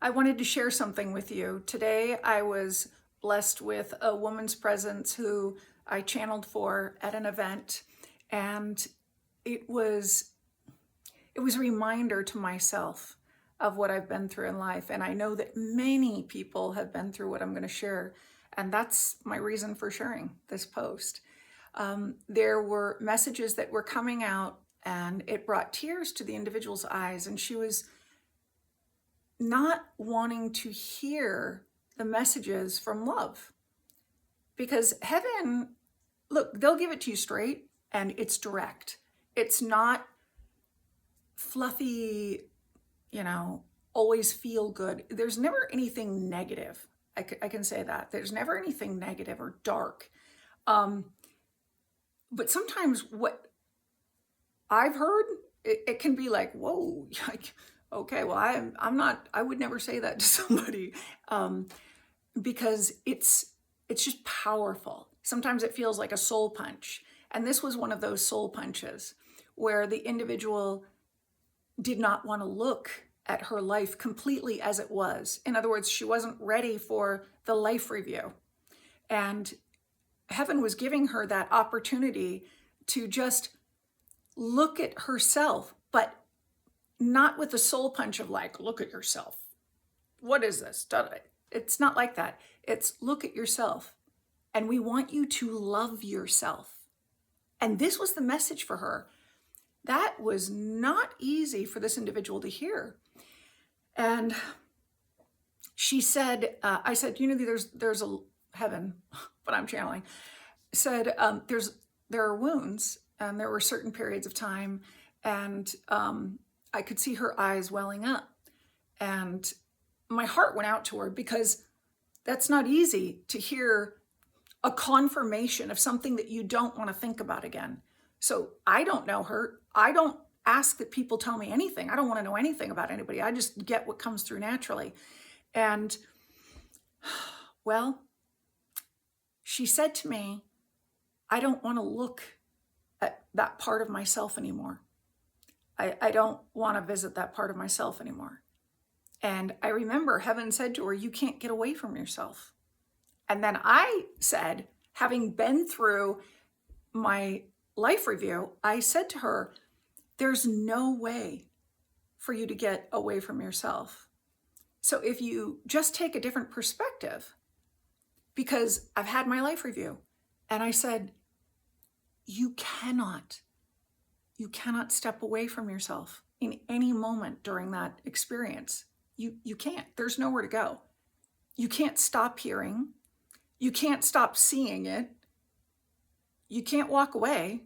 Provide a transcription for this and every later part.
I wanted to share something with you. Today, I was blessed with a woman's presence who I channeled for at an event, and it was it was a reminder to myself of what I've been through in life. And I know that many people have been through what I'm going to share, and that's my reason for sharing this post. There were messages that were coming out, and it brought tears to the individual's eyes, and she was not wanting to hear the messages from love because heaven, look, they'll give it to you straight and it's direct. It's not fluffy, always feel good. There's never anything negative. I can say that. There's never anything negative or dark. But sometimes what I've heard, it can be like, whoa, like, okay, well, I'm not, I would never say that to somebody because it's just powerful. Sometimes it feels like a soul punch. And this was one of those soul punches where the individual did not want to look at her life completely as it was. In other words, she wasn't ready for the life review. And heaven was giving her that opportunity to just look at herself, but not with the soul punch of like, look at yourself. What is this? It's not like that. It's look at yourself. And we want you to love yourself. And this was the message for her. That was not easy for this individual to hear. And she said, I said, there's a heaven, but I'm channeling, said, there are wounds, and there were certain periods of time, and I could see her eyes welling up. And my heart went out to her because that's not easy to hear a confirmation of something that you don't want to think about again. So I don't know her. I don't ask that people tell me anything. I don't want to know anything about anybody. I just get what comes through naturally. And well, she said to me, I don't want to look at that part of myself anymore. I don't want to visit that part of myself anymore. And I remember heaven said to her, you can't get away from yourself. And then I said, having been through my life review, I said to her, there's no way for you to get away from yourself. So if you just take a different perspective, because I've had my life review, and I said, you cannot step away from yourself in any moment during that experience. You can't. There's nowhere to go. You can't stop hearing. You can't stop seeing it. You can't walk away.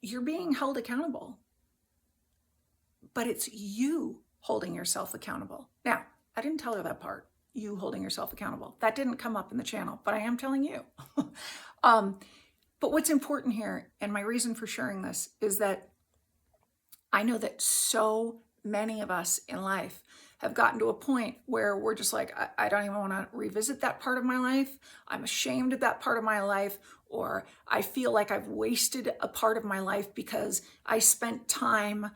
You're being held accountable. But it's you holding yourself accountable. Now, I didn't tell her that part, you holding yourself accountable. That didn't come up in the channel, but I am telling you. But what's important here, and my reason for sharing this, is that I know that so many of us in life have gotten to a point where we're just like, I don't even want to revisit that part of my life. I'm ashamed of that part of my life, or I feel like I've wasted a part of my life because I spent time,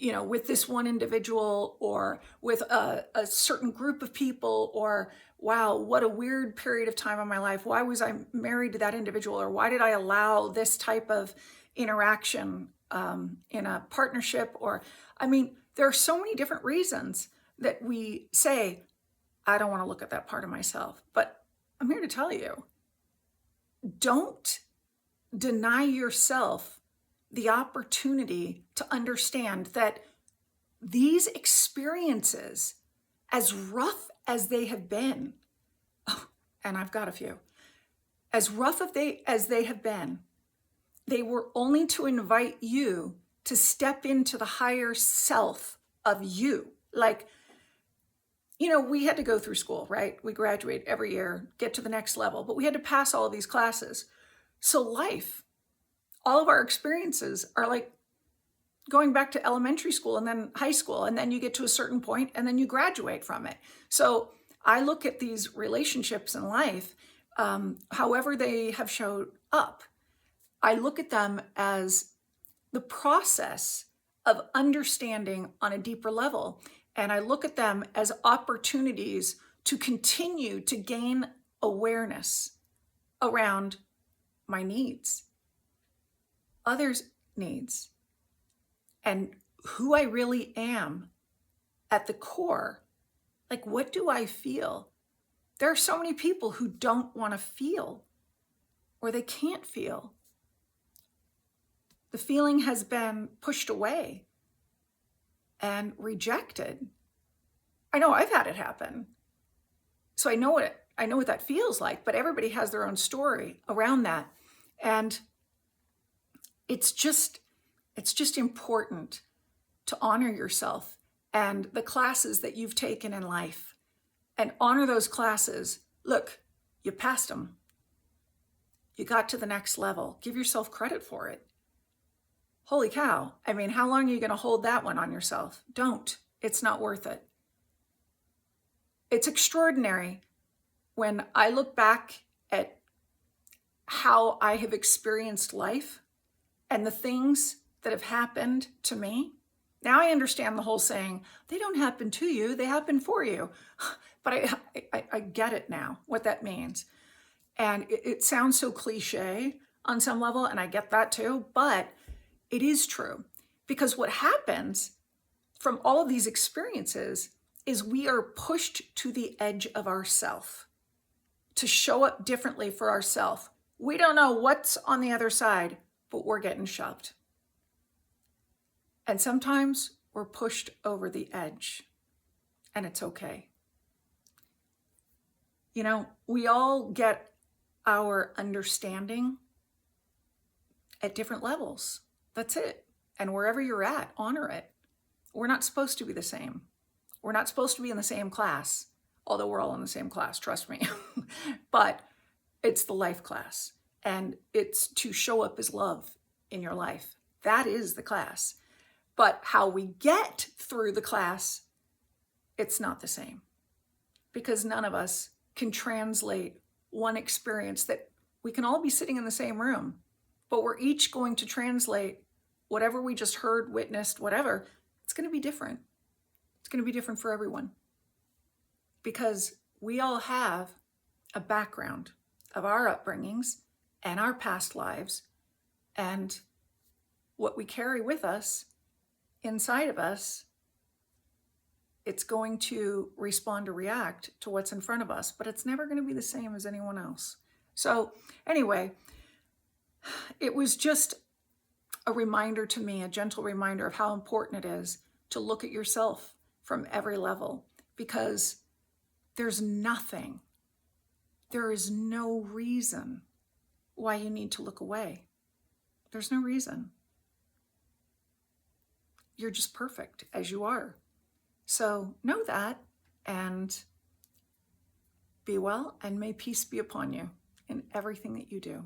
with this one individual or with a certain group of people, or wow, what a weird period of time in my life. Why was I married to that individual? Or why did I allow this type of interaction in a partnership? Or, there are so many different reasons that we say, I don't want to look at that part of myself. But I'm here to tell you, don't deny yourself the opportunity to understand that these experiences, as rough as they have been, and I've got a few, as rough as they have been, they were only to invite you to step into the higher self of you. Like, we had to go through school, right? We graduate every year, get to the next level, but we had to pass all of these classes. So life, all of our experiences are like going back to elementary school and then high school, and then you get to a certain point and then you graduate from it. So I look at these relationships in life, however they have showed up, I look at them as the process of understanding on a deeper level. And I look at them as opportunities to continue to gain awareness around my needs, others' needs, and who I really am at the core. Like, what do I feel? There are so many people who don't want to feel, or they can't feel. The feeling has been pushed away and rejected. I know I've had it happen. So I know what that feels like, but everybody has their own story around that. And it's just important to honor yourself and the classes that you've taken in life, and honor those classes. Look, you passed them. You got to the next level. Give yourself credit for it. Holy cow. I mean, how long are you going to hold that one on yourself? Don't. It's not worth it. It's extraordinary when I look back at how I have experienced life and the things that have happened to me. Now I understand the whole saying, they don't happen to you, they happen for you. But I get it now, what that means. And it sounds so cliche on some level, and I get that too, but it is true. Because what happens from all of these experiences is we are pushed to the edge of ourself to show up differently for ourselves. We don't know what's on the other side, but we're getting shoved. And sometimes we're pushed over the edge, and it's okay. You know, we all get our understanding at different levels. That's it. And wherever you're at, honor it. We're not supposed to be the same. We're not supposed to be in the same class, although we're all in the same class, trust me. But it's the life class, and it's to show up as love in your life. That is the class. But how we get through the class, it's not the same, because none of us can translate one experience. That we can all be sitting in the same room, but we're each going to translate whatever we just heard, witnessed, whatever. It's going to be different. It's going to be different for everyone, because we all have a background of our upbringings and our past lives, and what we carry with us inside of us. It's going to respond or react to what's in front of us, but it's never going to be the same as anyone else. So anyway, it was just a reminder to me, a gentle reminder of how important it is to look at yourself from every level, because there's nothing, there is no reason why you need to look away. There's no reason. You're just perfect as you are. So know that, and be well, and may peace be upon you in everything that you do.